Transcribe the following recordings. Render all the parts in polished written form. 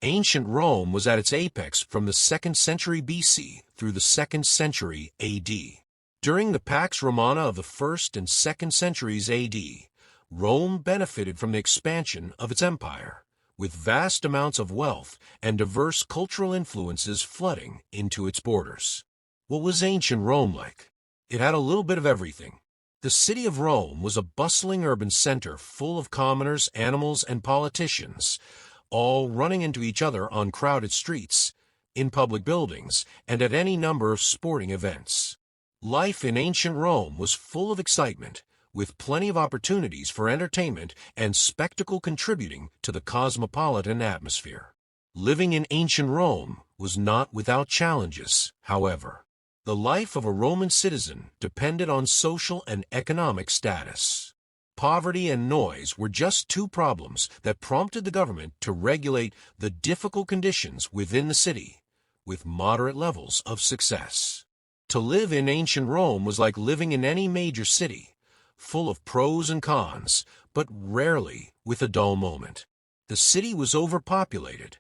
Ancient Rome was at its apex from the 2nd century BC through the 2nd century AD. During the Pax Romana of the 1st and 2nd centuries AD, Rome benefited from the expansion of its empire, with vast amounts of wealth and diverse cultural influences flooding into its borders. What was ancient Rome like? It had a little bit of everything. The city of Rome was a bustling urban center full of commoners, animals, and politicians, all running into each other on crowded streets, in public buildings, and at any number of sporting events. Life in ancient Rome was full of excitement, with plenty of opportunities for entertainment and spectacle contributing to the cosmopolitan atmosphere. Living in ancient Rome was not without challenges, however. The life of a Roman citizen depended on social and economic status. Poverty and noise were just two problems that prompted the government to regulate the difficult conditions within the city, with moderate levels of success. To live in ancient Rome was like living in any major city, full of pros and cons, but rarely with a dull moment. The city was overpopulated,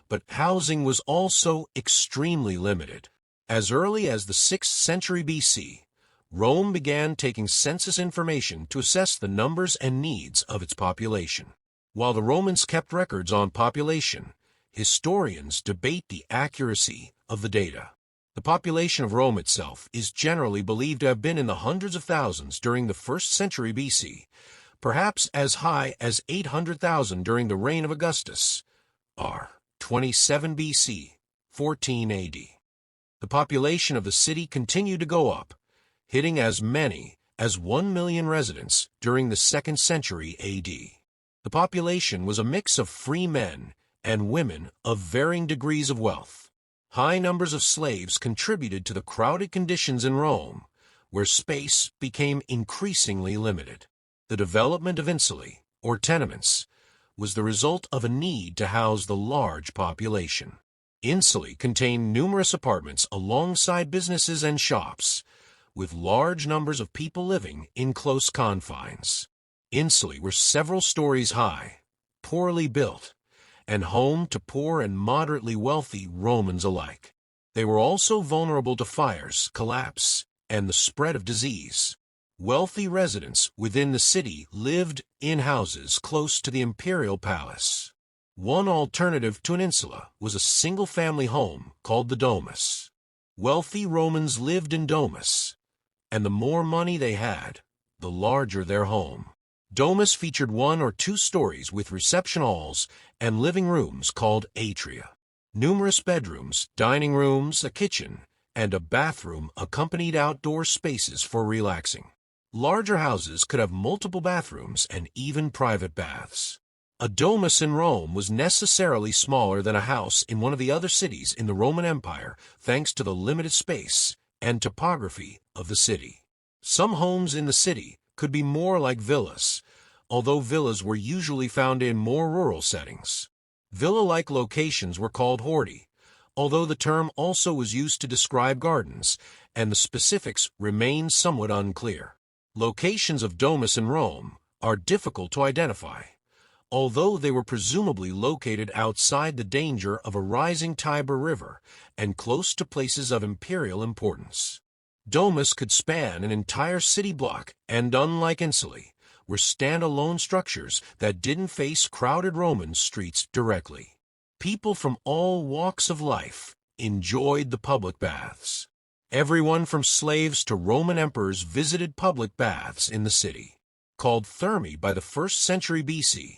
but housing was also extremely limited. As early as the 6th century BC, Rome began taking census information to assess the numbers and needs of its population. While the Romans kept records on population, historians debate the accuracy of the data. The population of Rome itself is generally believed to have been in the hundreds of thousands during the 1st century BC, perhaps as high as 800,000 during the reign of Augustus, r. 27 BC, 14 AD. The population of the city continued to go up, hitting as many as 1 million residents during the 2nd century AD. The population was a mix of free men and women of varying degrees of wealth. High numbers of slaves contributed to the crowded conditions in Rome, where space became increasingly limited. The development of insulae, or tenements, was the result of a need to house the large population. Insulae contained numerous apartments alongside businesses and shops, with large numbers of people living in close confines. Insulae were several stories high, poorly built, and home to poor and moderately wealthy Romans alike. They were also vulnerable to fires, collapse, and the spread of disease. Wealthy residents within the city lived in houses close to the imperial palace. One alternative to an insula was a single-family home called the domus. Wealthy Romans lived in domus, and the more money they had, the larger their home. Domus featured 1 or 2 stories with reception halls and living rooms called atria. Numerous bedrooms, dining rooms, a kitchen, and a bathroom accompanied outdoor spaces for relaxing. Larger houses could have multiple bathrooms and even private baths. A domus in Rome was necessarily smaller than a house in one of the other cities in the Roman Empire, thanks to the limited space and topography of the city. Some homes in the city could be more like villas, although villas were usually found in more rural settings. Villa-like locations were called horti, although the term also was used to describe gardens, and the specifics remain somewhat unclear. Locations of domus in Rome are difficult to identify, although they were presumably located outside the danger of a rising Tiber River and close to places of imperial importance. Domus could span an entire city block and, unlike insulae, were standalone structures that didn't face crowded Roman streets directly. People from all walks of life enjoyed the public baths. Everyone from slaves to Roman emperors visited public baths in the city. Called thermae by the 1st century BC,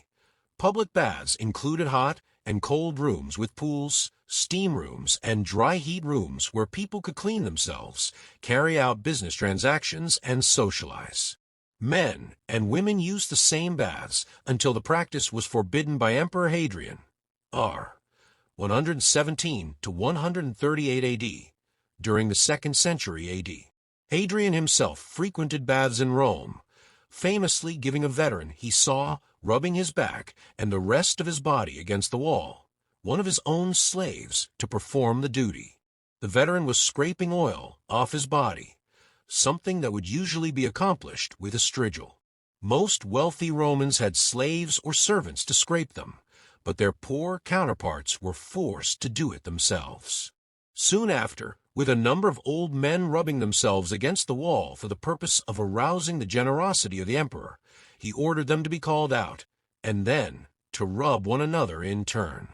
public baths included hot and cold rooms with pools, steam rooms, and dry heat rooms where people could clean themselves, carry out business transactions, and socialize. Men and women used the same baths until the practice was forbidden by Emperor Hadrian, r. 117 to 138 AD, during the 2nd century AD. Hadrian himself frequented baths in Rome, famously giving a veteran he saw rubbing his back and the rest of his body against the wall, one of his own slaves, to perform the duty. The veteran was scraping oil off his body, something that would usually be accomplished with a strigil. Most wealthy Romans had slaves or servants to scrape them, but their poor counterparts were forced to do it themselves. Soon after, with a number of old men rubbing themselves against the wall for the purpose of arousing the generosity of the emperor, he ordered them to be called out, and then to rub one another in turn.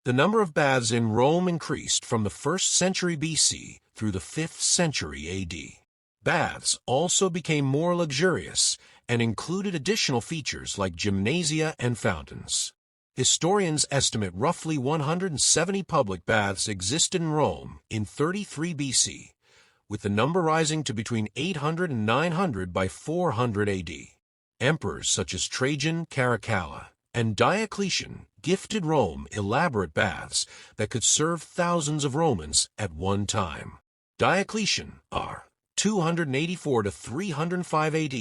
The number of baths in Rome increased from the 1st century BC through the 5th century AD. Baths also became more luxurious and included additional features like gymnasia and fountains. Historians estimate roughly 170 public baths existed in Rome in 33 BC, with the number rising to between 800 and 900 by 400 AD. Emperors such as Trajan, Caracalla, and Diocletian gifted Rome elaborate baths that could serve thousands of Romans at one time. Diocletian, r. 284 to 305 AD,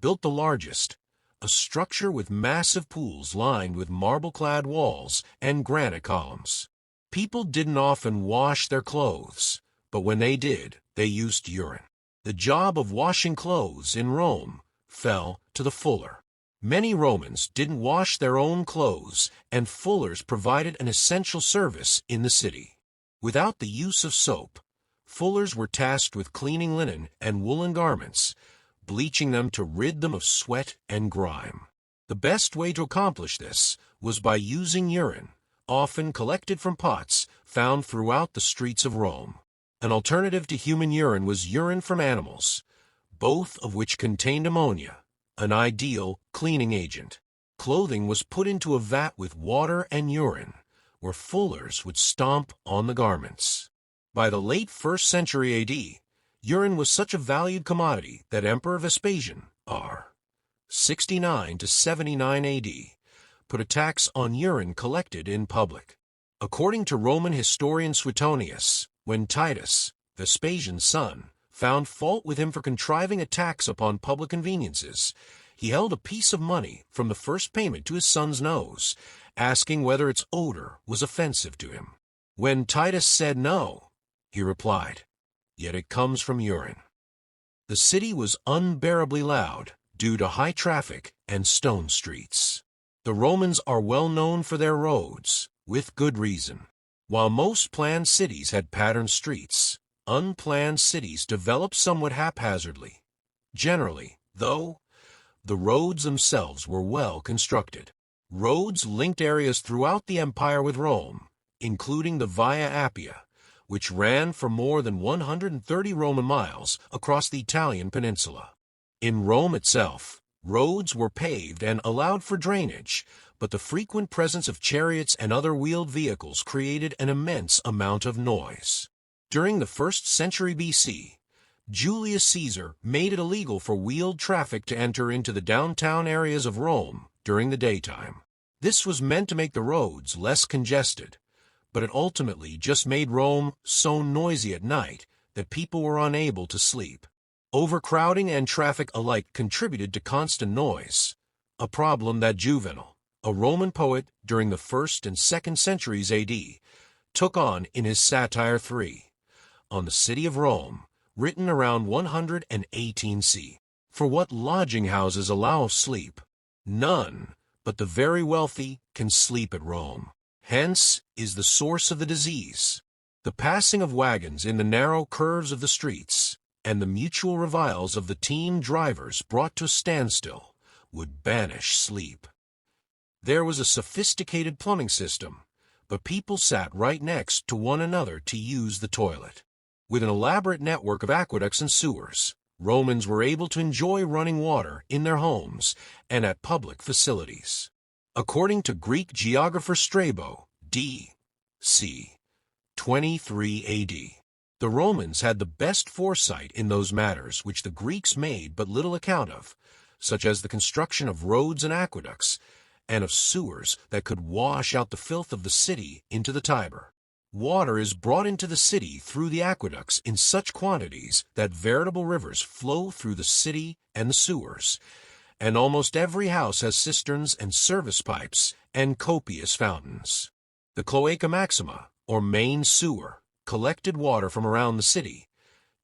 built the largest, a structure with massive pools lined with marble-clad walls and granite columns. People didn't often wash their clothes, but when they did, they used urine. The job of washing clothes in Rome fell to the fuller. Many Romans didn't wash their own clothes, and fullers provided an essential service in the city. Without the use of soap, fullers were tasked with cleaning linen and woolen garments, bleaching them to rid them of sweat and grime. The best way to accomplish this was by using urine, often collected from pots found throughout the streets of Rome. An alternative to human urine was urine from animals, both of which contained ammonia, an ideal cleaning agent. Clothing was put into a vat with water and urine, where fullers would stomp on the garments. By the late 1st century AD, urine was such a valued commodity that Emperor Vespasian, r. 69 to 79 AD, put a tax on urine collected in public. According to Roman historian Suetonius, when Titus, Vespasian's son, found fault with him for contriving a tax upon public conveniences, he held a piece of money from the first payment to his son's nose, asking whether its odor was offensive to him. When Titus said no, he replied, "Yet it comes from urine." The city was unbearably loud due to high traffic and stone streets. The Romans are well known for their roads, with good reason. While most planned cities had patterned streets, unplanned cities developed somewhat haphazardly. Generally, though, the roads themselves were well constructed. Roads linked areas throughout the empire with Rome, including the Via Appia, which ran for more than 130 Roman miles across the Italian peninsula. In Rome itself, roads were paved and allowed for drainage, but the frequent presence of chariots and other wheeled vehicles created an immense amount of noise. During the 1st century BC, Julius Caesar made it illegal for wheeled traffic to enter into the downtown areas of Rome during the daytime. This was meant to make the roads less congested, but it ultimately just made Rome so noisy at night that people were unable to sleep. Overcrowding and traffic alike contributed to constant noise, a problem that Juvenal, a Roman poet during the 1st and 2nd centuries AD, took on in his Satire 3, on the city of Rome, written around 118 C. For what lodging houses allow of sleep? None but the very wealthy can sleep at Rome. Hence is the source of the disease. The passing of wagons in the narrow curves of the streets, and the mutual reviles of the team drivers brought to a standstill, would banish sleep. There was a sophisticated plumbing system, but people sat right next to one another to use the toilet. With an elaborate network of aqueducts and sewers, Romans were able to enjoy running water in their homes and at public facilities. According to Greek geographer Strabo, d.c. 23 AD, the Romans had the best foresight in those matters which the Greeks made but little account of, such as the construction of roads and aqueducts, and of sewers that could wash out the filth of the city into the Tiber. Water is brought into the city through the aqueducts in such quantities that veritable rivers flow through the city and the sewers, and almost every house has cisterns and service pipes and copious fountains. The Cloaca Maxima, or main sewer, collected water from around the city,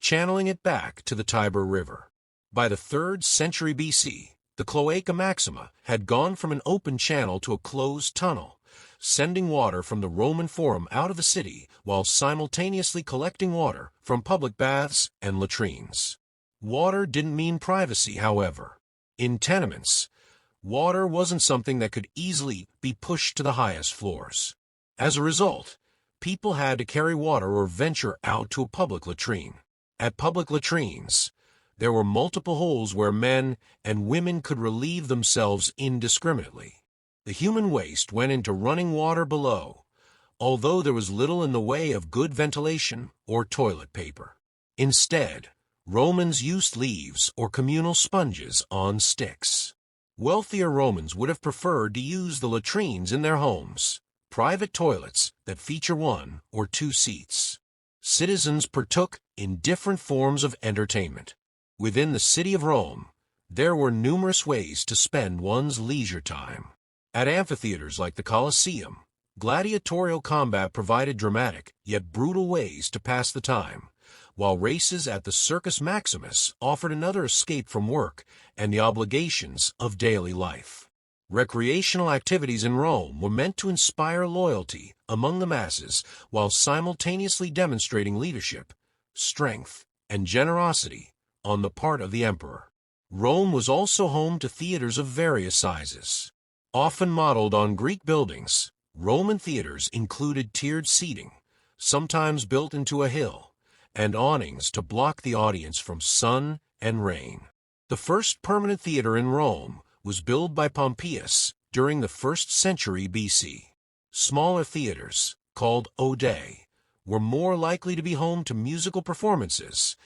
channeling it back to the Tiber River. By the 3rd century BC, the Cloaca Maxima had gone from an open channel to a closed tunnel, sending water from the Roman Forum out of the city while simultaneously collecting water from public baths and latrines. Water didn't mean privacy, however. In tenements, water wasn't something that could easily be pushed to the highest floors. As a result, people had to carry water or venture out to a public latrine. At public latrines, there were multiple holes where men and women could relieve themselves indiscriminately. The human waste went into running water below, although there was little in the way of good ventilation or toilet paper. Instead, Romans used leaves or communal sponges on sticks. Wealthier Romans would have preferred to use the latrines in their homes, private toilets that feature 1 or 2 seats. Citizens partook in different forms of entertainment. Within the city of Rome, there were numerous ways to spend one's leisure time. At amphitheaters like the Colosseum, gladiatorial combat provided dramatic yet brutal ways to pass the time, while races at the Circus Maximus offered another escape from work and the obligations of daily life. Recreational activities in Rome were meant to inspire loyalty among the masses while simultaneously demonstrating leadership, strength, and generosity on the part of the emperor. Rome was also home to theaters of various sizes. Often modeled on Greek buildings, Roman theaters included tiered seating, sometimes built into a hill, and awnings to block the audience from sun and rain. The first permanent theater in Rome was built by Pompeius during the 1st century BC. Smaller theaters, called odeae, were more likely to be home to musical performances,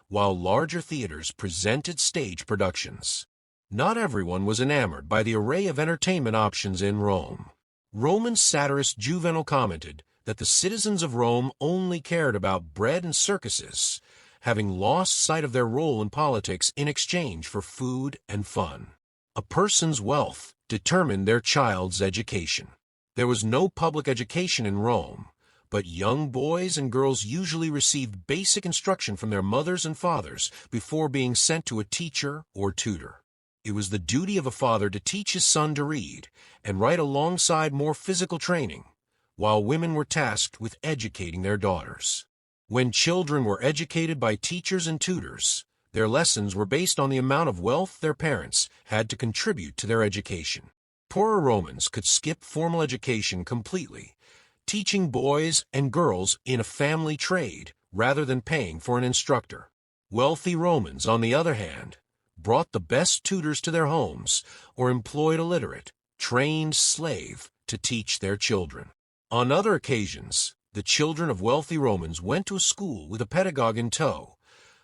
while larger theaters presented stage productions. Not everyone was enamored by the array of entertainment options in Rome. Roman satirist Juvenal commented that the citizens of Rome only cared about bread and circuses, having lost sight of their role in politics in exchange for food and fun. A person's wealth determined their child's education. There was no public education in Rome, but young boys and girls usually received basic instruction from their mothers and fathers before being sent to a teacher or tutor. It was the duty of a father to teach his son to read and write alongside more physical training, while women were tasked with educating their daughters. When children were educated by teachers and tutors, their lessons were based on the amount of wealth their parents had to contribute to their education. Poorer Romans could skip formal education completely, teaching boys and girls in a family trade rather than paying for an instructor. Wealthy Romans, on the other hand, brought the best tutors to their homes or employed a literate, trained slave to teach their children. On other occasions, the children of wealthy Romans went to a school with a pedagogue in tow,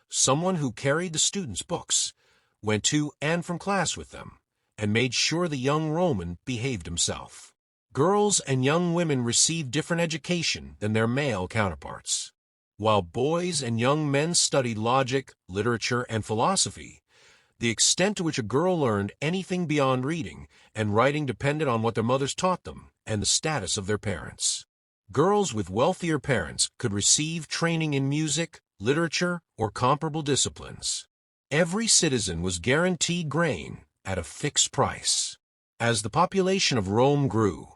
someone who carried the students' books, went to and from class with them, and made sure the young Roman behaved himself. Girls and young women received different education than their male counterparts. While boys and young men studied logic, literature, and philosophy, the extent to which a girl learned anything beyond reading and writing depended on what their mothers taught them and the status of their parents. Girls with wealthier parents could receive training in music, literature, or comparable disciplines. Every citizen was guaranteed grain at a fixed price. As the population of Rome grew,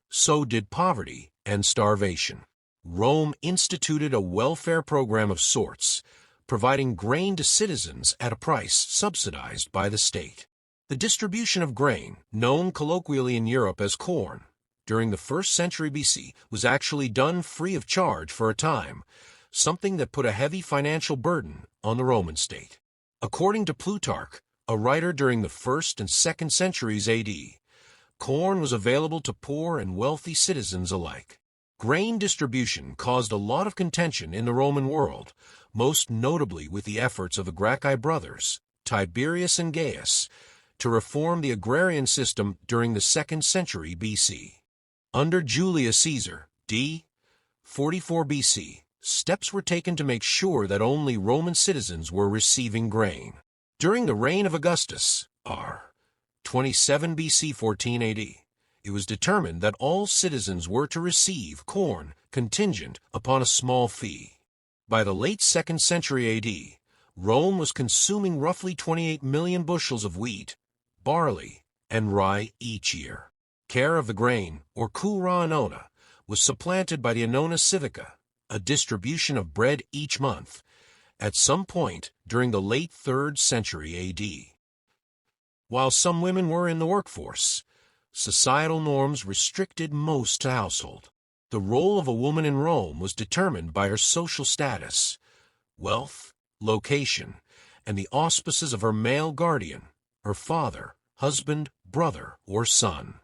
so did poverty and starvation. Rome instituted a welfare program of sorts, providing grain to citizens at a price subsidized by the state. The distribution of grain, known colloquially in Europe as corn, during the 1st century BC was actually done free of charge for a time, something that put a heavy financial burden on the Roman state. According to Plutarch, a writer during the 1st and 2nd centuries AD, corn was available to poor and wealthy citizens alike. Grain distribution caused a lot of contention in the Roman world, most notably with the efforts of the Gracchi brothers, Tiberius and Gaius, to reform the agrarian system during the 2nd century BC. Under Julius Caesar, d. 44 BC, steps were taken to make sure that only Roman citizens were receiving grain. During the reign of Augustus, r. 27 BC 14 AD, it was determined that all citizens were to receive corn contingent upon a small fee. By the late 2nd century AD, Rome was consuming roughly 28 million bushels of wheat, barley, and rye each year. care of the grain, or kura annona, was supplanted by the annona civica, a distribution of bread each month, at some point during the late 3rd century AD. While some women were in the workforce, societal norms restricted most to household. The role of a woman in Rome was determined by her social status, wealth, location, and the auspices of her male guardian, her father, husband, brother, or son.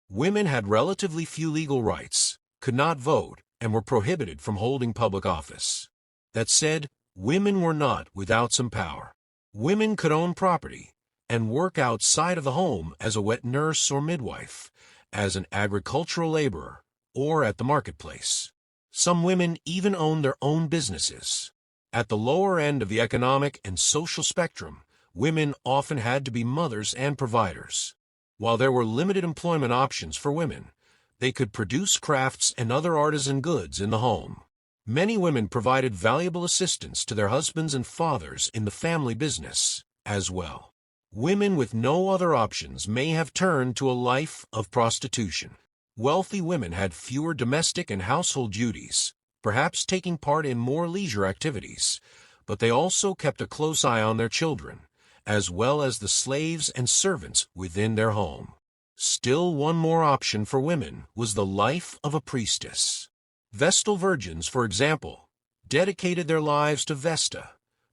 Women had relatively few legal rights, could not vote, and were prohibited from holding public office. That said, women were not without some power. Women could own property and work outside of the home as a wet nurse or midwife, as an agricultural laborer, or at the marketplace. Some women even owned their own businesses. At the lower end of the economic and social spectrum, women often had to be mothers and providers. While there were limited employment options for women, they could produce crafts and other artisan goods in the home. Many women provided valuable assistance to their husbands and fathers in the family business as well. Women with no other options may have turned to a life of prostitution. Wealthy women had fewer domestic and household duties, perhaps taking part in more leisure activities, but they also kept a close eye on their children, as well as the slaves and servants within their home. Still, one more option for women was the life of a priestess. Vestal virgins, for example, dedicated their lives to Vesta,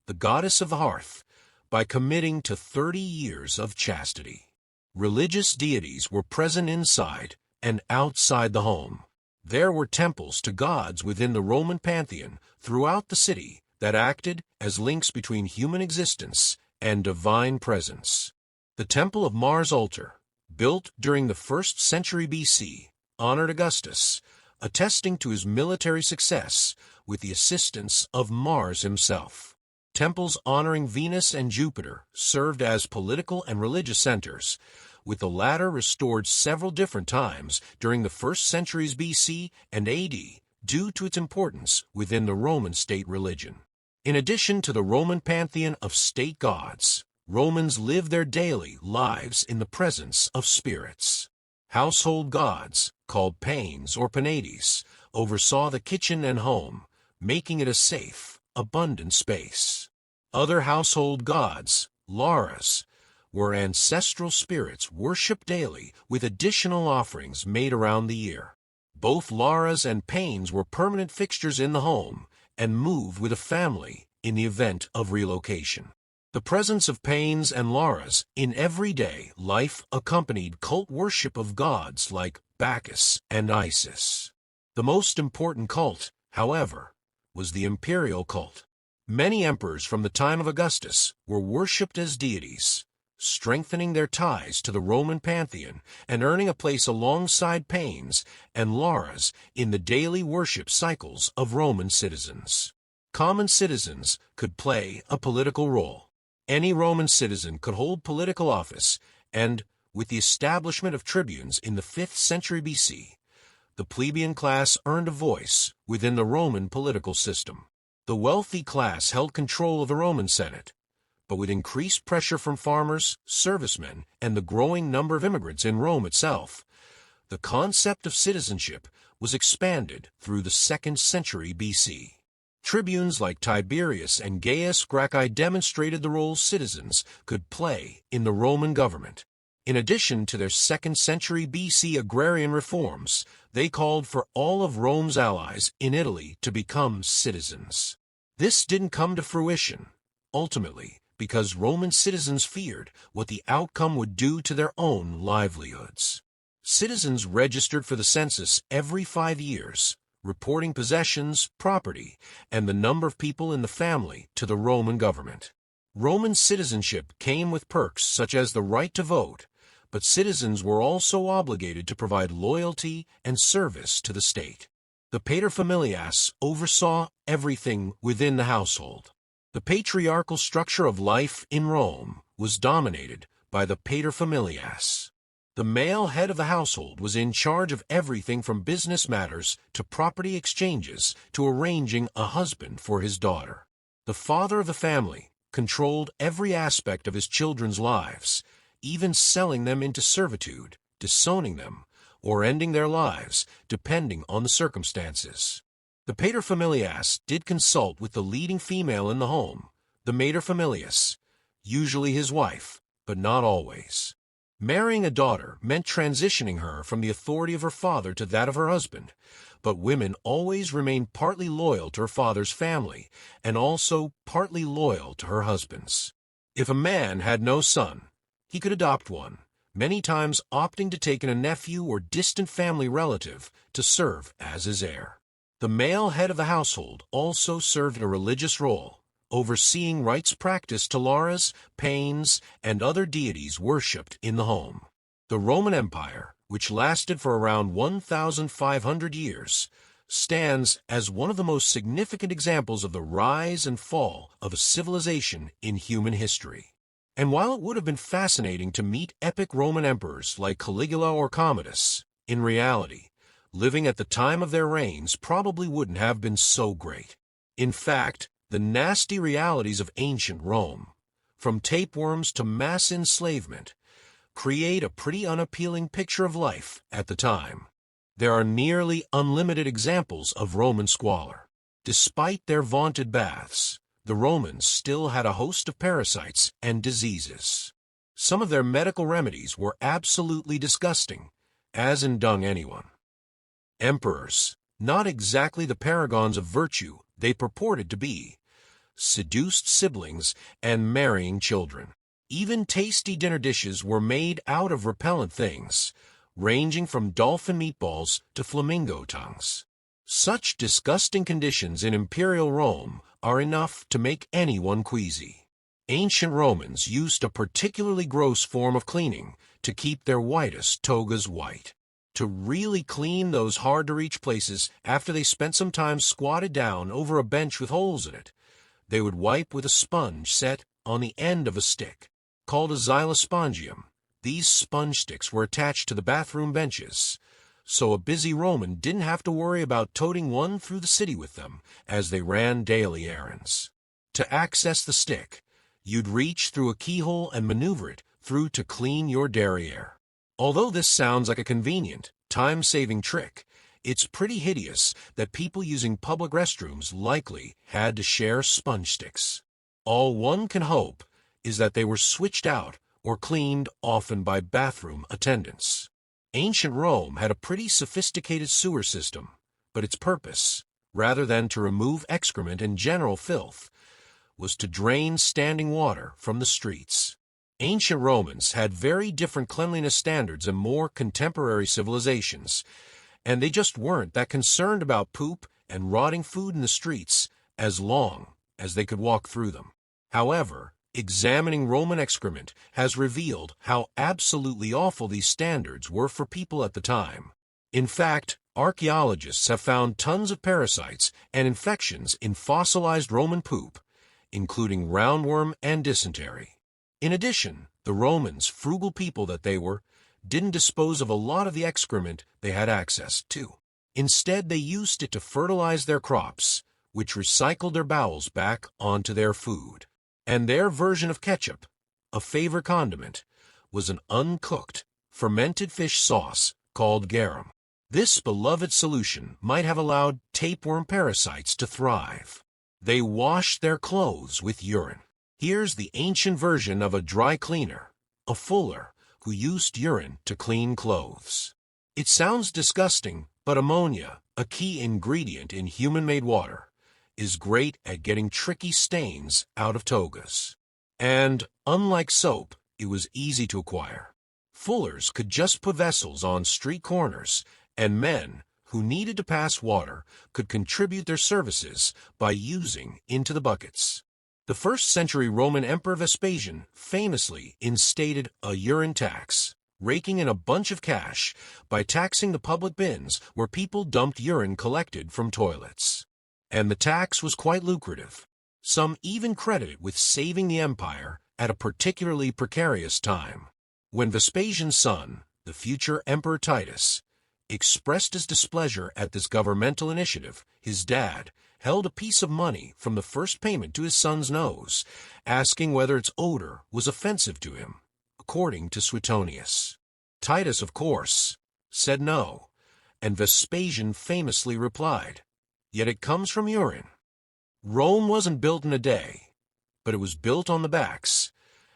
the goddess of the hearth, by committing to 30 years of chastity. Religious deities were present inside and outside the home. There were temples to gods within the Roman pantheon throughout the city that acted as links between human existence and divine presence. The Temple of Mars Altar, built during the 1st century BC, honored Augustus, attesting to his military success with the assistance of Mars himself. Temples honoring Venus and Jupiter served as political and religious centers, with the latter restored several different times during the 1st centuries BC and AD due to its importance within the Roman state religion. In addition to the Roman pantheon of state gods, Romans lived their daily lives in the presence of spirits. Household gods, called Panes or Penates, oversaw the kitchen and home, making it a safe, abundant space. Other household gods, Lares, were ancestral spirits worshipped daily with additional offerings made around the year. Both Lares and Panes were permanent fixtures in the home and moved with a family in the event of relocation. The presence of Panes and Lares in everyday life accompanied cult worship of gods like Bacchus and Isis. The most important cult, however, was the imperial cult. Many emperors from the time of Augustus were worshipped as deities, strengthening their ties to the Roman pantheon and earning a place alongside Panes and Lares in the daily worship cycles of Roman citizens. Common citizens could play a political role. Any Roman citizen could hold political office, and, with the establishment of tribunes in the 5th century BC, the plebeian class earned a voice within the Roman political system. The wealthy class held control of the Roman Senate, but with increased pressure from farmers, servicemen, and the growing number of immigrants in Rome itself, the concept of citizenship was expanded through the 2nd century BC. Tribunes like Tiberius and Gaius Gracchi demonstrated the role citizens could play in the Roman government. In addition to their 2nd century BC agrarian reforms, they called for all of Rome's allies in Italy to become citizens. This didn't come to fruition, ultimately, because Roman citizens feared what the outcome would do to their own livelihoods. Citizens registered for the census every 5 years, reporting possessions, property, and the number of people in the family to the Roman government. Roman citizenship came with perks such as the right to vote, but citizens were also obligated to provide loyalty and service to the state. The paterfamilias oversaw everything within the household. The patriarchal structure of life in Rome was dominated by the paterfamilias. The male head of the household was in charge of everything from business matters to property exchanges to arranging a husband for his daughter. The father of the family controlled every aspect of his children's lives, even selling them into servitude, disowning them, or ending their lives, depending on the circumstances. The paterfamilias did consult with the leading female in the home, the materfamilias, usually his wife, but not always. Marrying a daughter meant transitioning her from the authority of her father to that of her husband, but women always remained partly loyal to her father's family and also partly loyal to her husband's. If a man had no son, he could adopt one, many times opting to take in a nephew or distant family relative to serve as his heir. The male head of the household also served a religious role, overseeing rites practiced to Lares, Panes, and other deities worshipped in the home. The Roman Empire, which lasted for around 1,500 years, stands as one of the most significant examples of the rise and fall of a civilization in human history. And while it would have been fascinating to meet epic Roman emperors like Caligula or Commodus, in reality, living at the time of their reigns probably wouldn't have been so great. In fact, the nasty realities of ancient Rome, from tapeworms to mass enslavement, create a pretty unappealing picture of life at the time. There are nearly unlimited examples of Roman squalor. Despite their vaunted baths, the Romans still had a host of parasites and diseases. Some of their medical remedies were absolutely disgusting, as in dung anyone. Emperors, not exactly the paragons of virtue they purported to be, seduced siblings and marrying children. Even tasty dinner dishes were made out of repellent things, ranging from dolphin meatballs to flamingo tongues. Such disgusting conditions in imperial Rome are enough to make anyone queasy. Ancient Romans used a particularly gross form of cleaning to keep their whitest togas white. To really clean those hard-to-reach places after they spent some time squatted down over a bench with holes in it, they would wipe with a sponge set on the end of a stick, called a xylospongium. These sponge sticks were attached to the bathroom benches, so a busy Roman didn't have to worry about toting one through the city with them as they ran daily errands. To access the stick, you'd reach through a keyhole and maneuver it through to clean your derriere. Although this sounds like a convenient, time-saving trick, it's pretty hideous that people using public restrooms likely had to share sponge sticks. All one can hope is that they were switched out or cleaned often by bathroom attendants. Ancient Rome had a pretty sophisticated sewer system, but its purpose, rather than to remove excrement and general filth, was to drain standing water from the streets. Ancient Romans had very different cleanliness standards than more contemporary civilizations, and they just weren't that concerned about poop and rotting food in the streets as long as they could walk through them. However, examining Roman excrement has revealed how absolutely awful these standards were for people at the time. In fact, archaeologists have found tons of parasites and infections in fossilized Roman poop, including roundworm and dysentery. In addition, the Romans, frugal people that they were, didn't dispose of a lot of the excrement they had access to. Instead, they used it to fertilize their crops, which recycled their bowels back onto their food. And their version of ketchup, a favorite condiment, was an uncooked, fermented fish sauce called garum. This beloved solution might have allowed tapeworm parasites to thrive. They washed their clothes with urine. Here's the ancient version of a dry cleaner, a fuller, who used urine to clean clothes. It sounds disgusting, but ammonia, a key ingredient in human-made water, is great at getting tricky stains out of togas. And, unlike soap, it was easy to acquire. Fullers could just put vessels on street corners, and men who needed to pass water could contribute their services by using into the buckets. The 1st century Roman Emperor Vespasian famously instated a urine tax, raking in a bunch of cash by taxing the public bins where people dumped urine collected from toilets. And the tax was quite lucrative. Some even credit it with saving the empire at a particularly precarious time. When Vespasian's son, the future Emperor Titus, expressed his displeasure at this governmental initiative, his dad held a piece of money from the first payment to his son's nose, asking whether its odor was offensive to him, according to Suetonius. Titus, of course, said no, and Vespasian famously replied, "Yet it comes from urine." Rome wasn't built in a day, but it was built on the backs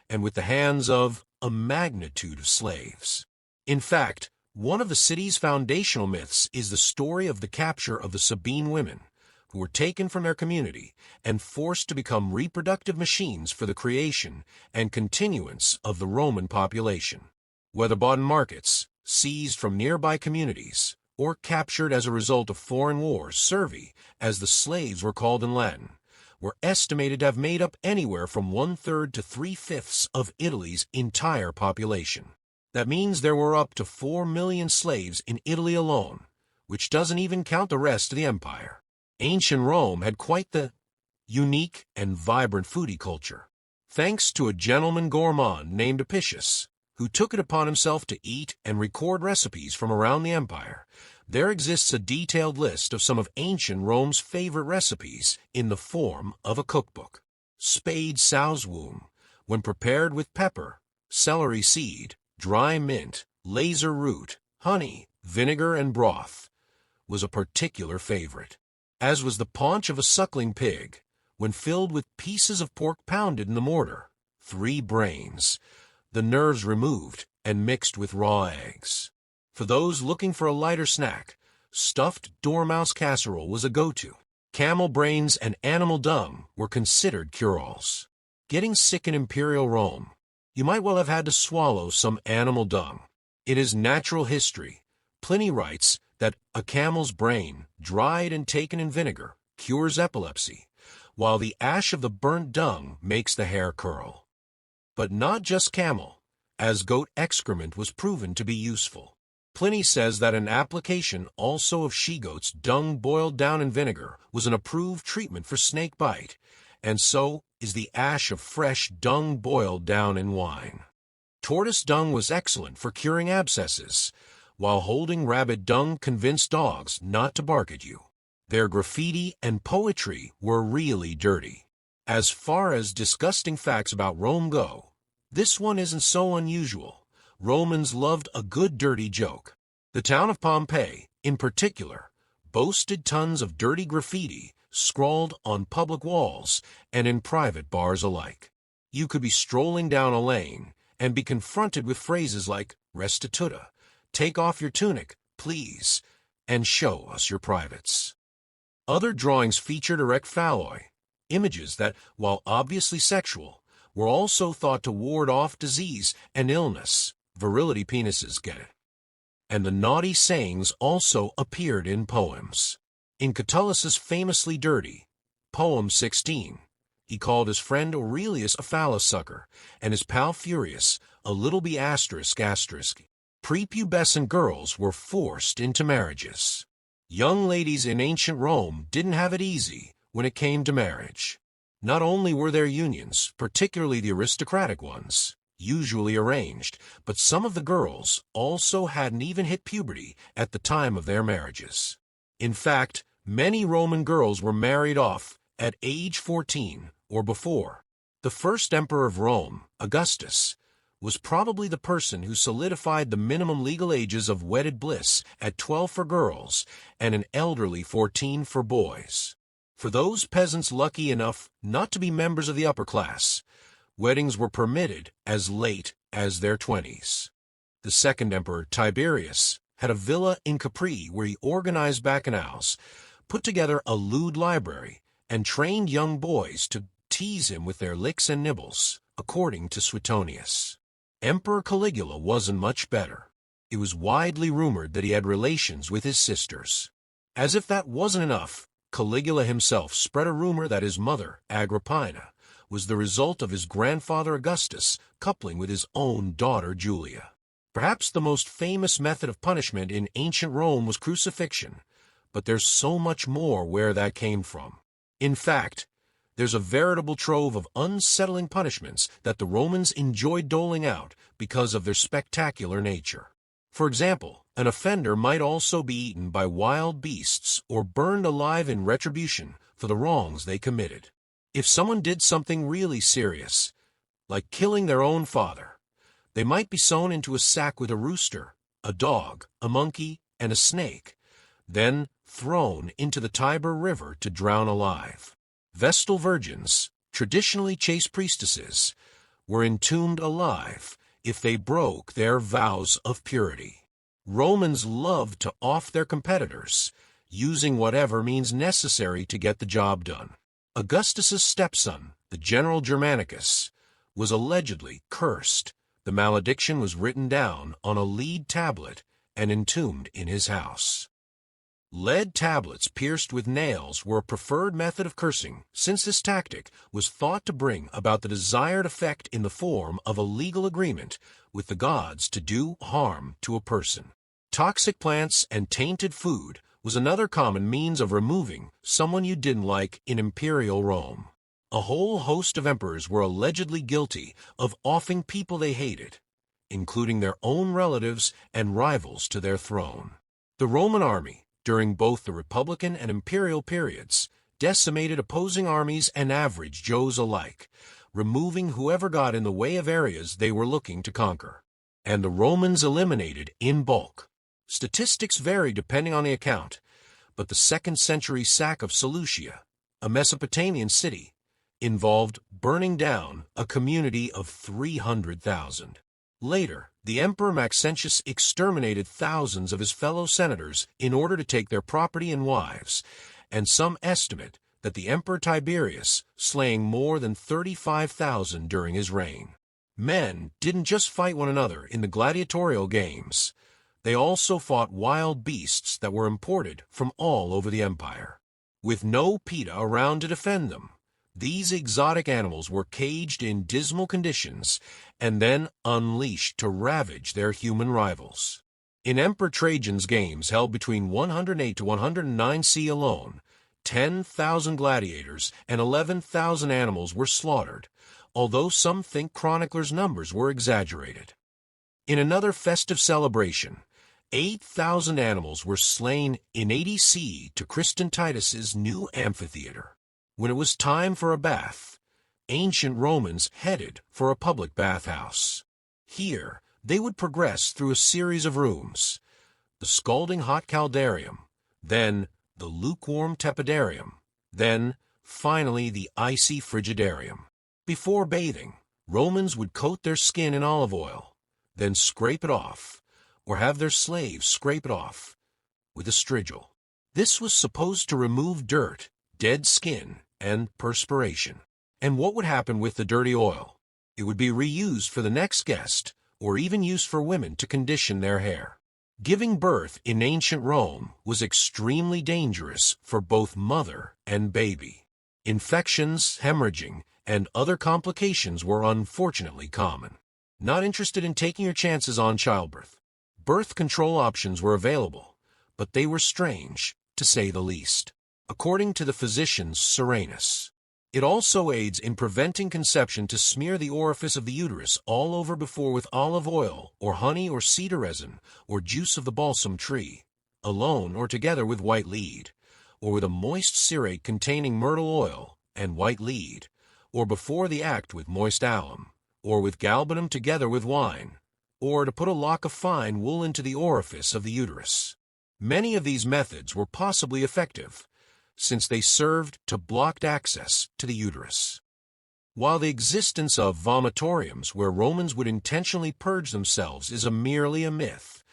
and with the hands of a magnitude of slaves. In fact, one of the city's foundational myths is the story of the capture of the Sabine women, who were taken from their community and forced to become reproductive machines for the creation and continuance of the Roman population. Whether bought in markets, seized from nearby communities, or captured as a result of foreign wars, servi, as the slaves were called in Latin, were estimated to have made up anywhere from 1/3 to 3/5 of Italy's entire population. That means there were up to 4 million slaves in Italy alone, which doesn't even count the rest of the empire. Ancient Rome had quite the unique and vibrant foodie culture, thanks to a gentleman gourmand named Apicius, who took it upon himself to eat and record recipes from around the empire. There exists a detailed list of some of ancient Rome's favorite recipes in the form of a cookbook. Spade sow's womb, when prepared with pepper, celery seed, dry mint, laser root, honey, vinegar, and broth, was a particular favorite, as was the paunch of a suckling pig, when filled with pieces of pork pounded in the mortar, 3 brains, the nerves removed and mixed with raw eggs. For those looking for a lighter snack, stuffed dormouse casserole was a go-to. Camel brains and animal dung were considered cure-alls. Getting sick in Imperial Rome, you might well have had to swallow some animal dung. It is natural history. Pliny writes that a camel's brain, dried and taken in vinegar, cures epilepsy, while the ash of the burnt dung makes the hair curl. But not just camel, as goat excrement was proven to be useful. Pliny says that an application also of she-goat's dung boiled down in vinegar was an approved treatment for snake bite, and so is the ash of fresh dung boiled down in wine. Tortoise dung was excellent for curing abscesses, while holding rabbit dung convinced dogs not to bark at you. Their graffiti and poetry were really dirty. As far as disgusting facts about Rome go, this one isn't so unusual. Romans loved a good dirty joke. The town of Pompeii, in particular, boasted tons of dirty graffiti scrawled on public walls and in private bars alike. You could be strolling down a lane and be confronted with phrases like "restituta," "take off your tunic, please," and "show us your privates." Other drawings featured erect phalloi, images that, while obviously sexual, were also thought to ward off disease and illness. Virility penises, get it. And the naughty sayings also appeared in poems. In Catullus's famously dirty poem 16, he called his friend Aurelius a phallus sucker, and his pal Furius a little b****. Prepubescent girls were forced into marriages. Young ladies in ancient Rome didn't have it easy when it came to marriage. Not only were their unions, particularly the aristocratic ones, usually arranged, but some of the girls also hadn't even hit puberty at the time of their marriages. In fact, many Roman girls were married off at age 14 or before. The first emperor of Rome, Augustus, was probably the person who solidified the minimum legal ages of wedded bliss at 12 for girls and an elderly 14 for boys. For those peasants lucky enough not to be members of the upper class, weddings were permitted as late as their 20s. The second emperor, Tiberius, had a villa in Capri where he organized bacchanals, put together a lewd library, and trained young boys to tease him with their licks and nibbles, according to Suetonius. Emperor Caligula wasn't much better. It was widely rumored that he had relations with his sisters. As if that wasn't enough, Caligula himself spread a rumor that his mother, Agrippina, was the result of his grandfather Augustus coupling with his own daughter Julia. Perhaps the most famous method of punishment in ancient Rome was crucifixion, but there's so much more where that came from. In fact, there's a veritable trove of unsettling punishments that the Romans enjoyed doling out because of their spectacular nature. For example, an offender might also be eaten by wild beasts or burned alive in retribution for the wrongs they committed. If someone did something really serious, like killing their own father, they might be sewn into a sack with a rooster a dog, a monkey, and a snake, then thrown into the Tiber River to drown alive. Vestal virgins, traditionally chaste priestesses, were entombed alive if they broke their vows of purity. Romans loved to off their competitors, using whatever means necessary to get the job done. Augustus's stepson, the general Germanicus, was allegedly cursed. The malediction was written down on a lead tablet and entombed in his house. Lead tablets pierced with nails were a preferred method of cursing, since this tactic was thought to bring about the desired effect in the form of a legal agreement with the gods to do harm to a person. Toxic plants and tainted food was another common means of removing someone you didn't like in imperial Rome. A whole host of emperors were allegedly guilty of offing people they hated, including their own relatives and rivals to their throne. The Roman army, during both the Republican and Imperial periods, decimated opposing armies and average Joes alike, removing whoever got in the way of areas they were looking to conquer. And the Romans eliminated in bulk. Statistics vary depending on the account, but the 2nd century sack of Seleucia, a Mesopotamian city, involved burning down a community of 300,000. Later, the Emperor Maxentius exterminated thousands of his fellow senators in order to take their property and wives, and some estimate that the Emperor Tiberius slaying more than 35,000 during his reign. Men didn't just fight one another in the gladiatorial games. They also fought wild beasts that were imported from all over the empire. With no PETA around to defend them, these exotic animals were caged in dismal conditions and then unleashed to ravage their human rivals. In Emperor Trajan's games held between 108 to 109 CE alone, 10,000 gladiators and 11,000 animals were slaughtered, although some think chroniclers' numbers were exaggerated. In another festive celebration, 8,000 animals were slain in 80 CE to Crispus Titus's new amphitheater. When it was time for a bath, ancient Romans headed for a public bathhouse. Here, they would progress through a series of rooms: the scalding hot caldarium, then the lukewarm tepidarium, then, finally, the icy frigidarium. Before bathing, Romans would coat their skin in olive oil, then scrape it off, or have their slaves scrape it off with a strigil. This was supposed to remove dirt, dead skin, and perspiration. And what would happen with the dirty oil? It would be reused for the next guest, or even used for women to condition their hair. Giving birth in ancient Rome was extremely dangerous for both mother and baby. Infections, hemorrhaging, and other complications were unfortunately common. Not interested in taking your chances on childbirth, birth control options were available, but they were strange, to say the least. According to the physician Cyranus, it also aids in preventing conception to smear the orifice of the uterus all over before with olive oil or honey or cedar resin or juice of the balsam tree, alone or together with white lead, or with a moist cerate containing myrtle oil and white lead, or before the act with moist alum, or with galbanum together with wine, or to put a lock of fine wool into the orifice of the uterus. Many of these methods were possibly effective, since they served to block access to the uterus. While the existence of vomitoriums where Romans would intentionally purge themselves is merely a myth,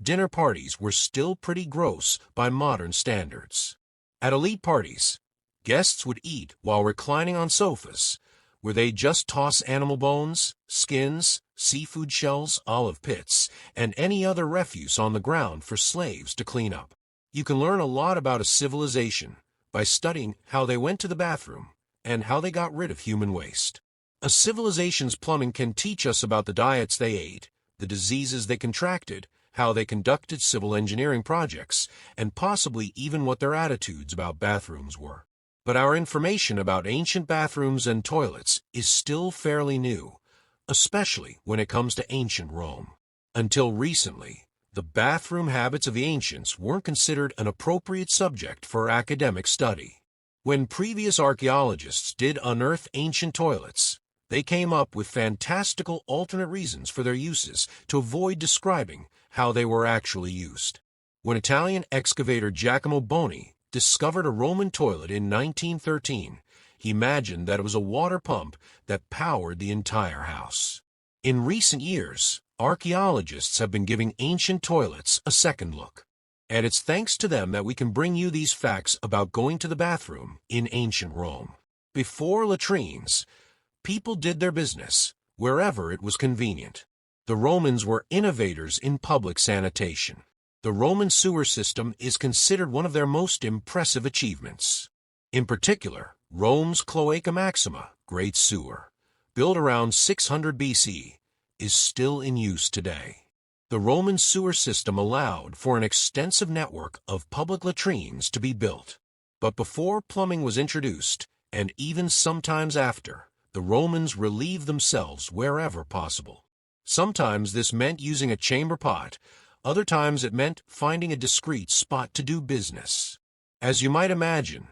dinner parties were still pretty gross by modern standards. At elite parties, guests would eat while reclining on sofas, where they just toss animal bones, skins, seafood shells, olive pits, and any other refuse on the ground for slaves to clean up. You can learn a lot about a civilization by studying how they went to the bathroom and how they got rid of human waste. A civilization's plumbing can teach us about the diets they ate, the diseases they contracted, how they conducted civil engineering projects, and possibly even what their attitudes about bathrooms were. But our information about ancient bathrooms and toilets is still fairly new, especially when it comes to ancient Rome. Until recently, the bathroom habits of the ancients weren't considered an appropriate subject for academic study. When previous archaeologists did unearth ancient toilets, They came up with fantastical alternate reasons for their uses to avoid describing how they were actually used. When Italian excavator Giacomo Boni discovered a Roman toilet in 1913, he imagined that it was a water pump that powered the entire house. In recent years, archaeologists have been giving ancient toilets a second look. And it's thanks to them that we can bring you these facts about going to the bathroom in ancient Rome. Before latrines, people did their business wherever it was convenient. The Romans were innovators in public sanitation. The Roman sewer system is considered one of their most impressive achievements. In particular, Rome's Cloaca Maxima, Great Sewer, built around 600 BC, is still in use today. The Roman sewer system allowed for an extensive network of public latrines to be built. But before plumbing was introduced, and even sometimes after, the Romans relieved themselves wherever possible. Sometimes this meant using a chamber pot, other times it meant finding a discreet spot to do business. As you might imagine,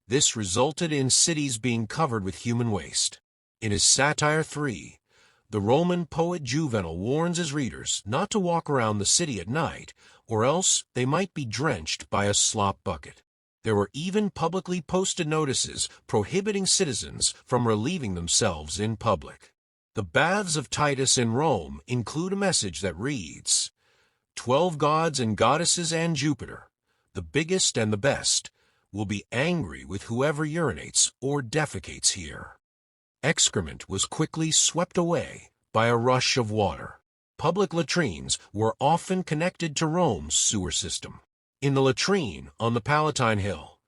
this resulted in cities being covered with human waste. In his Satire 3, the Roman poet Juvenal warns his readers not to walk around the city at night, or else they might be drenched by a slop bucket. There were even publicly posted notices prohibiting citizens from relieving themselves in public. The baths of Titus in Rome include a message that reads, 12 gods and goddesses and Jupiter, the biggest and the best, will be angry with whoever urinates or defecates here. Excrement was quickly swept away by a rush of water. Public latrines were often connected to Rome's sewer system. In the latrine on the Palatine Hill,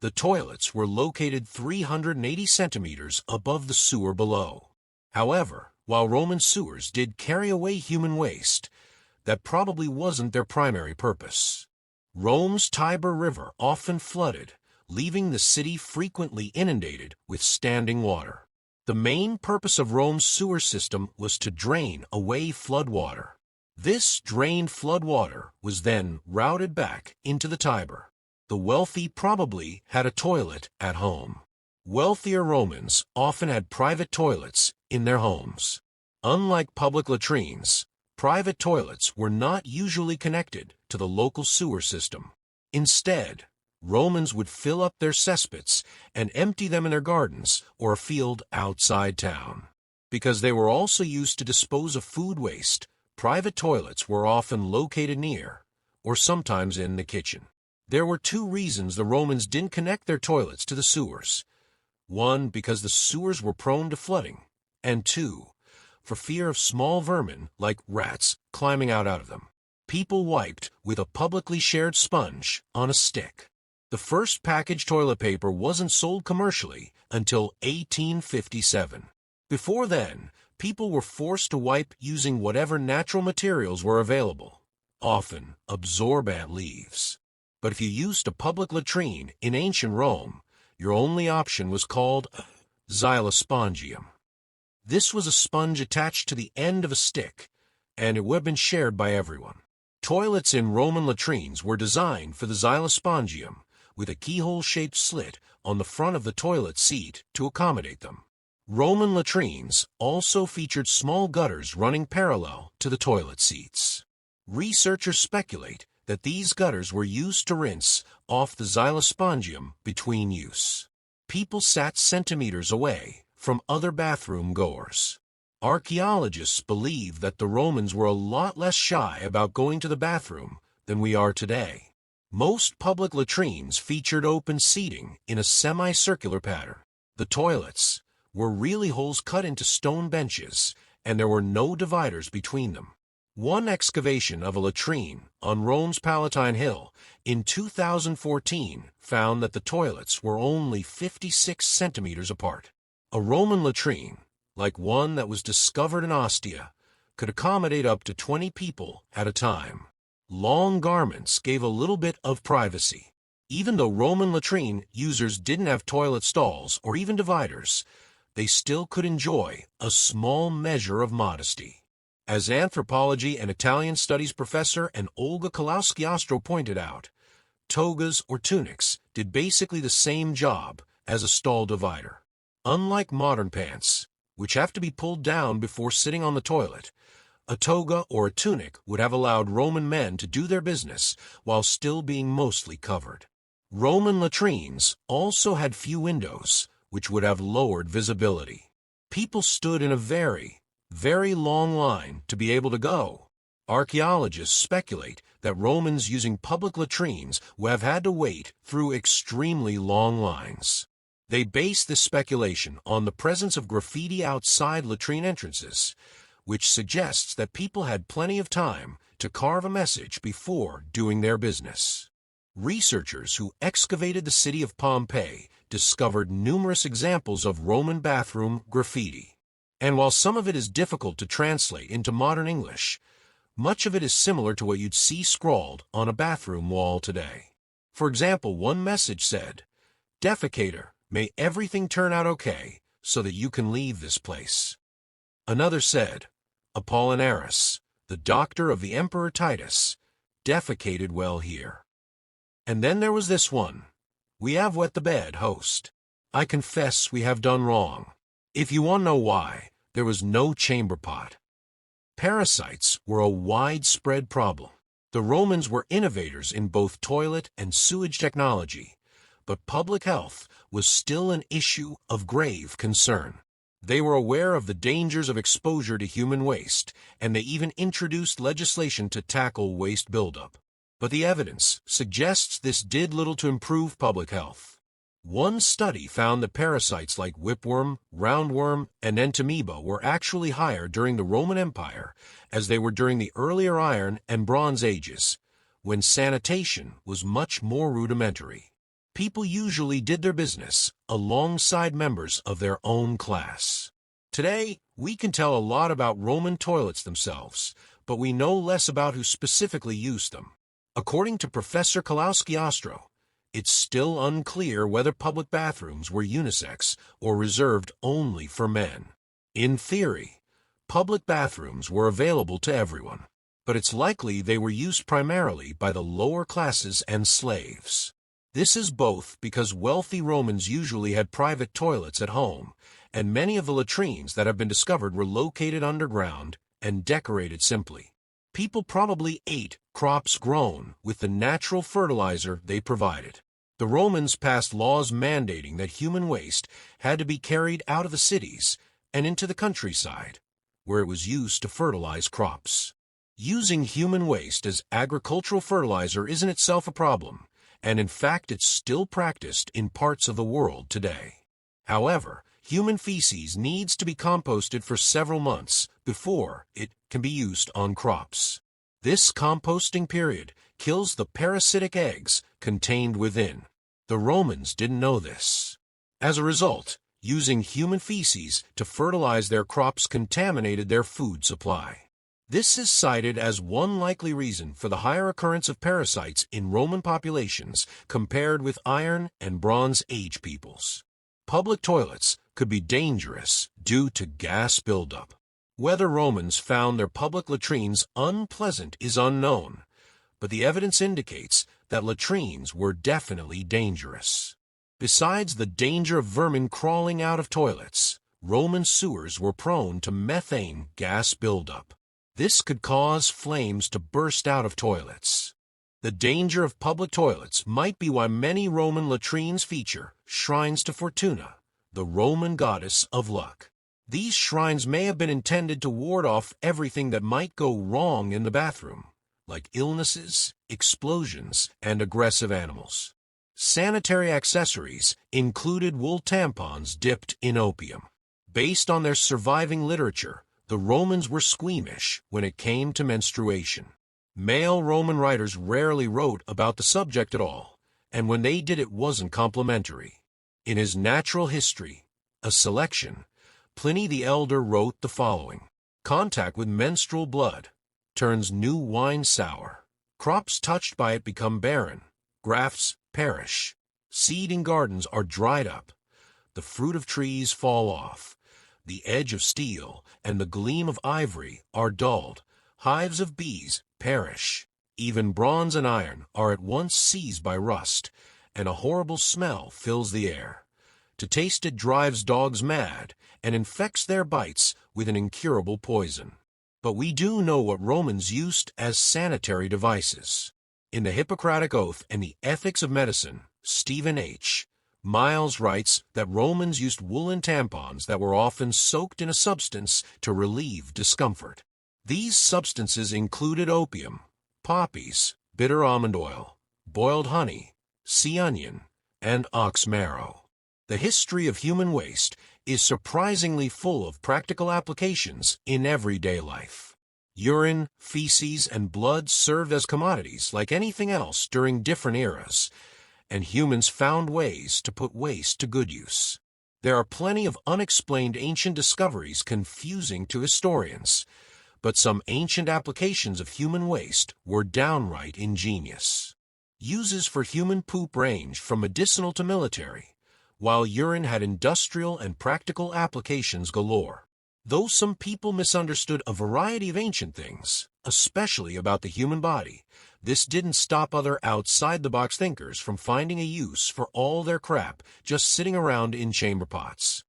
the toilets were located 380 centimeters above the sewer below. However, while Roman sewers did carry away human waste, that probably wasn't their primary purpose. Rome's Tiber River often flooded, leaving the city frequently inundated with standing water. The main purpose of Rome's sewer system was to drain away floodwater. This drained floodwater was then routed back into the Tiber. The wealthy probably had a toilet at home. Wealthier Romans often had private toilets in their homes. Unlike public latrines, private toilets were not usually connected to the local sewer system. Instead, Romans would fill up their cesspits and empty them in their gardens or a field outside town. Because they were also used to dispose of food waste, private toilets were often located near, or sometimes in, the kitchen. There were two reasons the Romans didn't connect their toilets to the sewers. One, because the sewers were prone to flooding, and two, for fear of small vermin like rats climbing out of them. People wiped with a publicly shared sponge on a stick. The first packaged toilet paper wasn't sold commercially until 1857. Before then, people were forced to wipe using whatever natural materials were available, often absorbent leaves. But if you used a public latrine in ancient Rome, your only option was called xylospongium. This was a sponge attached to the end of a stick, and it would have been shared by everyone. Toilets in Roman latrines were designed for the xylospongium, with a keyhole-shaped slit on the front of the toilet seat to accommodate them. Roman latrines also featured small gutters running parallel to the toilet seats. Researchers speculate that these gutters were used to rinse off the xylospongium between use. People sat centimeters away from other bathroom goers. Archaeologists believe that the Romans were a lot less shy about going to the bathroom than we are today. Most public latrines featured open seating in a semicircular pattern. The toilets were really holes cut into stone benches, and there were no dividers between them. One excavation of a latrine on Rome's Palatine Hill in 2014 found that the toilets were only 56 centimeters apart. A Roman latrine, like one that was discovered in Ostia, could accommodate up to 20 people at a time. Long garments gave a little bit of privacy. Even though Roman latrine users didn't have toilet stalls or even dividers, they still could enjoy a small measure of modesty. As anthropology and Italian studies professor and Olga Kolowski-Ostro pointed out, togas or tunics did basically the same job as a stall divider. Unlike modern pants, which have to be pulled down before sitting on the toilet. A toga or a tunic would have allowed Roman men to do their business while still being mostly covered. Roman latrines also had few windows, which would have lowered visibility. People stood in a very, very long line to be able to go. Archaeologists speculate that Romans using public latrines would have had to wait through extremely long lines. They base this speculation on the presence of graffiti outside latrine entrances, which suggests that people had plenty of time to carve a message before doing their business. Researchers who excavated the city of Pompeii discovered numerous examples of Roman bathroom graffiti. And while some of it is difficult to translate into modern English, much of it is similar to what you'd see scrawled on a bathroom wall today. For example, one message said, "Defecator, may everything turn out okay so that you can leave this place." Another said, "Apollinaris, the doctor of the Emperor Titus, defecated well here." And then there was this one, "We have wet the bed, host. I confess we have done wrong. If you want to know why, there was no chamber pot." Parasites were a widespread problem. The Romans were innovators in both toilet and sewage technology, but public health was still an issue of grave concern. They were aware of the dangers of exposure to human waste, and they even introduced legislation to tackle waste buildup. But the evidence suggests this did little to improve public health. One study found that parasites like whipworm, roundworm, and entamoeba were actually higher during the Roman Empire as they were during the earlier Iron and Bronze Ages, when sanitation was much more rudimentary. People usually did their business alongside members of their own class. Today, we can tell a lot about Roman toilets themselves, but we know less about who specifically used them. According to Professor Kalowski-Ostro, it's still unclear whether public bathrooms were unisex or reserved only for men. In theory, public bathrooms were available to everyone, but it's likely they were used primarily by the lower classes and slaves. This is both because wealthy Romans usually had private toilets at home, and many of the latrines that have been discovered were located underground and decorated simply. People probably ate crops grown with the natural fertilizer they provided. The Romans passed laws mandating that human waste had to be carried out of the cities and into the countryside, where it was used to fertilize crops. Using human waste as agricultural fertilizer isn't itself a problem, and in fact it's still practiced in parts of the world today. However, human feces needs to be composted for several months before it can be used on crops. This composting period kills the parasitic eggs contained within. The Romans didn't know this. As a result, using human feces to fertilize their crops contaminated their food supply. This is cited as one likely reason for the higher occurrence of parasites in Roman populations compared with Iron and Bronze Age peoples. Public toilets could be dangerous due to gas buildup. Whether Romans found their public latrines unpleasant is unknown, but the evidence indicates that latrines were definitely dangerous. Besides the danger of vermin crawling out of toilets, Roman sewers were prone to methane gas buildup. This could cause flames to burst out of toilets. The danger of public toilets might be why many Roman latrines feature shrines to Fortuna, the Roman goddess of luck. These shrines may have been intended to ward off everything that might go wrong in the bathroom, like illnesses, explosions, and aggressive animals. Sanitary accessories included wool tampons dipped in opium. Based on their surviving literature, the Romans were squeamish when it came to menstruation. Male Roman writers rarely wrote about the subject at all, and when they did it wasn't complimentary. In his Natural History, a selection, Pliny the Elder wrote the following: "Contact with menstrual blood turns new wine sour. Crops touched by it become barren. Grafts perish. Seed in gardens are dried up. The fruit of trees fall off. The edge of steel and the gleam of ivory are dulled. Hives of bees perish. Even bronze and iron are at once seized by rust, and a horrible smell fills the air. To taste it drives dogs mad and infects their bites with an incurable poison. But we do know what Romans used as sanitary devices. In the Hippocratic Oath and the Ethics of Medicine, Stephen H. Miles writes that Romans used woolen tampons that were often soaked in a substance to relieve discomfort. These substances included opium, poppies, bitter almond oil, boiled honey, sea onion, and ox marrow. The history of human waste is surprisingly full of practical applications in everyday life. Urine, feces, and blood served as commodities like anything else during different eras, and humans found ways to put waste to good use. There are plenty of unexplained ancient discoveries confusing to historians, but some ancient applications of human waste were downright ingenious. Uses for human poop range from medicinal to military, while urine had industrial and practical applications galore. Though some people misunderstood a variety of ancient things, especially about the human body, this didn't stop other outside-the-box thinkers from finding a use for all their crap just sitting around in chamber pots.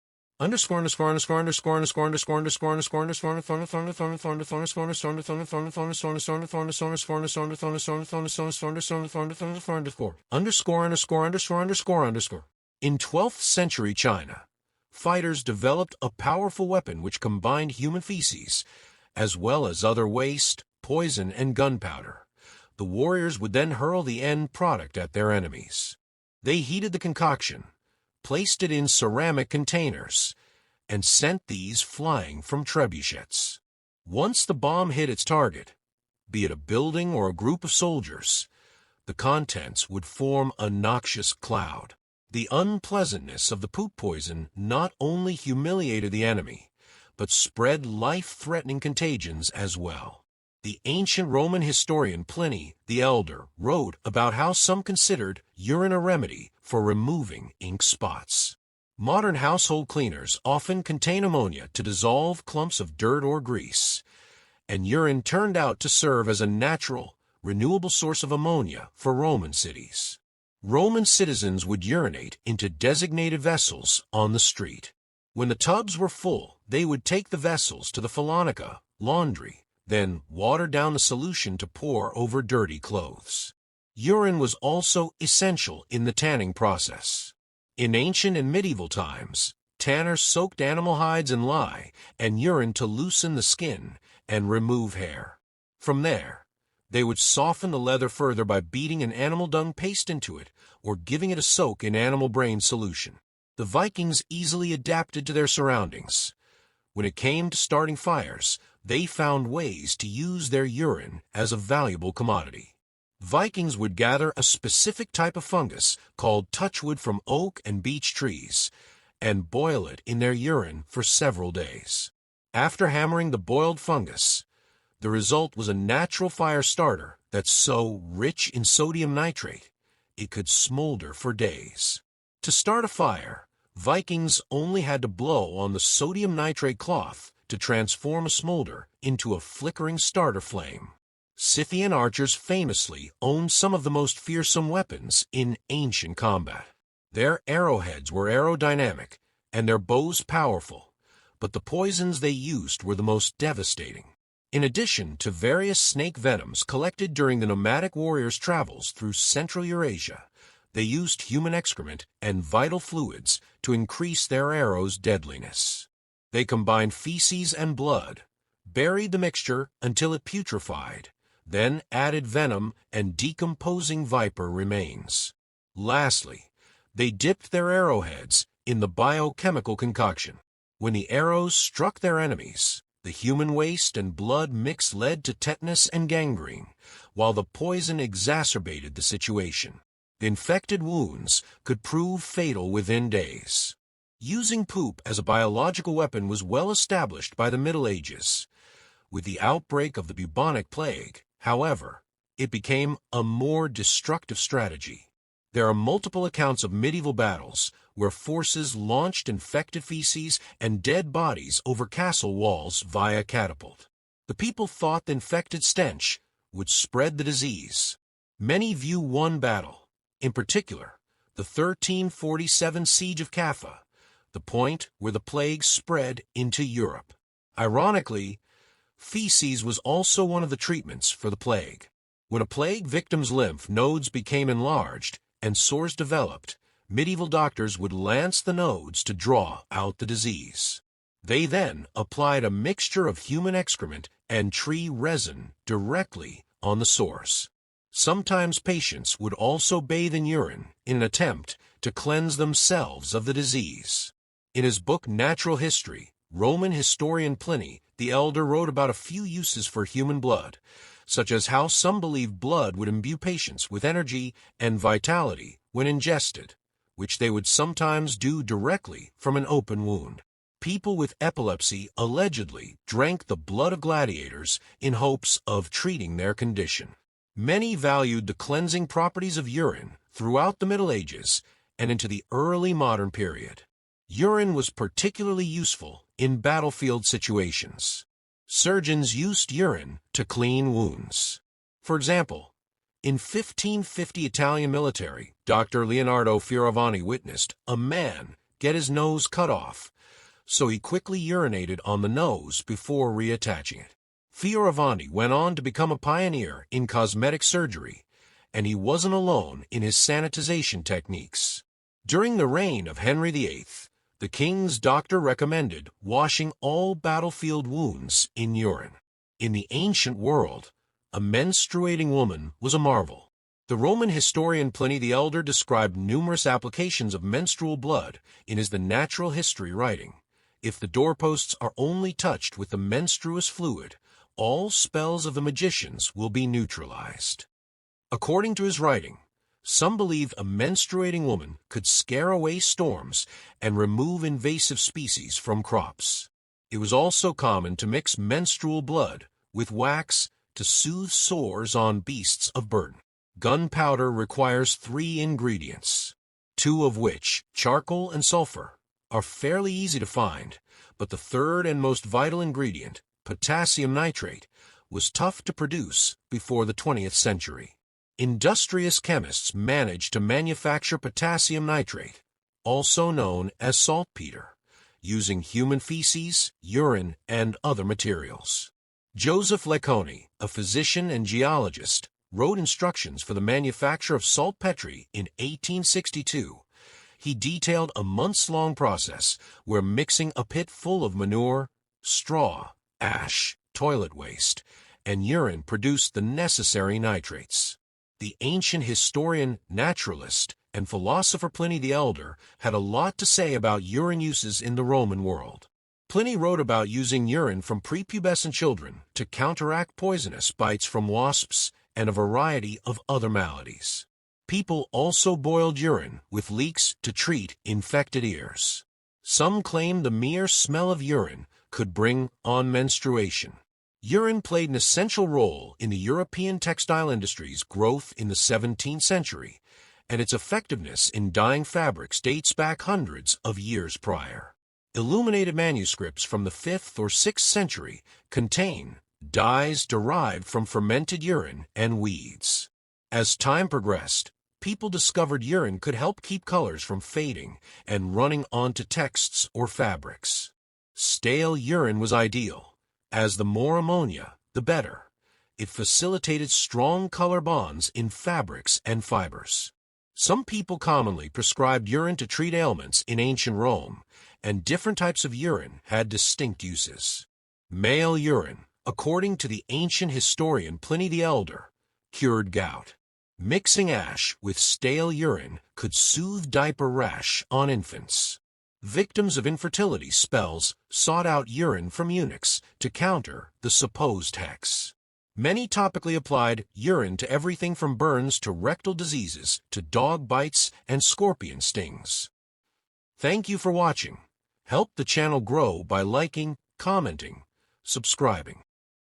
In 12th century China, fighters developed a powerful weapon which combined human feces, as well as other waste, poison, and gunpowder. The warriors would then hurl the end product at their enemies. They heated the concoction, placed it in ceramic containers, and sent these flying from trebuchets. Once the bomb hit its target, be it a building or a group of soldiers, the contents would form a noxious cloud. The unpleasantness of the poop poison not only humiliated the enemy, but spread life-threatening contagions as well. The ancient Roman historian Pliny the Elder wrote about how some considered urine a remedy for removing ink spots. Modern household cleaners often contain ammonia to dissolve clumps of dirt or grease, and urine turned out to serve as a natural, renewable source of ammonia for Roman cities. Roman citizens would urinate into designated vessels on the street. When the tubs were full, they would take the vessels to the Phalanca, laundry, then water down the solution to pour over dirty clothes. Urine was also essential in the tanning process. In ancient and medieval times, tanners soaked animal hides in lye and urine to loosen the skin and remove hair. From there, they would soften the leather further by beating an animal dung paste into it or giving it a soak in animal brain solution. The Vikings easily adapted to their surroundings. When it came to starting fires, they found ways to use their urine as a valuable commodity. Vikings would gather a specific type of fungus called touchwood from oak and beech trees and boil it in their urine for several days. After hammering the boiled fungus, the result was a natural fire starter that's so rich in sodium nitrate, it could smolder for days. To start a fire, Vikings only had to blow on the sodium nitrate cloth to transform a smolder into a flickering starter flame. Scythian archers famously owned some of the most fearsome weapons in ancient combat. Their arrowheads were aerodynamic and their bows powerful, but the poisons they used were the most devastating. In addition to various snake venoms collected during the nomadic warriors' travels through Central Eurasia, they used human excrement and vital fluids to increase their arrows' deadliness. They combined feces and blood, buried the mixture until it putrefied, then added venom and decomposing viper remains. Lastly, they dipped their arrowheads in the biochemical concoction. When the arrows struck their enemies, the human waste and blood mix led to tetanus and gangrene, while the poison exacerbated the situation. The infected wounds could prove fatal within days. Using poop as a biological weapon was well established by the Middle Ages. With the outbreak of the bubonic plague, however, it became a more destructive strategy. There are multiple accounts of medieval battles where forces launched infected feces and dead bodies over castle walls via catapult. The people thought the infected stench would spread the disease. Many view one battle, in particular, the 1347 Siege of Kaffa, the point where the plague spread into Europe. Ironically, feces was also one of the treatments for the plague. When a plague victim's lymph nodes became enlarged and sores developed, medieval doctors would lance the nodes to draw out the disease. They then applied a mixture of human excrement and tree resin directly on the sores. Sometimes patients would also bathe in urine in an attempt to cleanse themselves of the disease. In his book Natural History, Roman historian Pliny the Elder wrote about a few uses for human blood, such as how some believed blood would imbue patients with energy and vitality when ingested, which they would sometimes do directly from an open wound. People with epilepsy allegedly drank the blood of gladiators in hopes of treating their condition. Many valued the cleansing properties of urine throughout the Middle Ages and into the early modern period. Urine was particularly useful in battlefield situations. Surgeons used urine to clean wounds. For example, in 1550 Italian military, Dr. Leonardo Fioravani witnessed a man get his nose cut off, so he quickly urinated on the nose before reattaching it. Fioravani went on to become a pioneer in cosmetic surgery, and he wasn't alone in his sanitization techniques. During the reign of Henry VIII, the king's doctor recommended washing all battlefield wounds in urine. In the ancient world, a menstruating woman was a marvel. The Roman historian Pliny the Elder described numerous applications of menstrual blood in his The Natural History writing. If the doorposts are only touched with the menstruous fluid, all spells of the magicians will be neutralized. According to his writing, some believed a menstruating woman could scare away storms and remove invasive species from crops. It was also common to mix menstrual blood with wax to soothe sores on beasts of burden. Gunpowder requires 3 ingredients, 2 of which, charcoal and sulfur, are fairly easy to find, but the third and most vital ingredient, potassium nitrate, was tough to produce before the 20th century. Industrious chemists managed to manufacture potassium nitrate, also known as saltpeter, using human feces, urine, and other materials. Joseph Lecconi, a physician and geologist, wrote instructions for the manufacture of saltpetre in 1862. He detailed a months-long process where mixing a pit full of manure, straw, ash, toilet waste, and urine produced the necessary nitrates. The ancient historian, naturalist, and philosopher Pliny the Elder had a lot to say about urine uses in the Roman world. Pliny wrote about using urine from prepubescent children to counteract poisonous bites from wasps and a variety of other maladies. People also boiled urine with leeks to treat infected ears. Some claimed the mere smell of urine could bring on menstruation. Urine played an essential role in the European textile industry's growth in the 17th century, and its effectiveness in dyeing fabrics dates back hundreds of years prior. Illuminated manuscripts from the 5th or 6th century contain dyes derived from fermented urine and weeds. As time progressed, people discovered urine could help keep colors from fading and running onto texts or fabrics. Stale urine was ideal, as the more ammonia, the better. It facilitated strong color bonds in fabrics and fibers. Some people commonly prescribed urine to treat ailments in ancient Rome, and different types of urine had distinct uses. Male urine, according to the ancient historian Pliny the Elder, cured gout. Mixing ash with stale urine could soothe diaper rash on infants. Victims of infertility spells sought out urine from eunuchs to counter the supposed hex. Many topically applied urine to everything from burns to rectal diseases to dog bites and scorpion stings. Thank you for watching. Help the channel grow by liking, commenting, subscribing.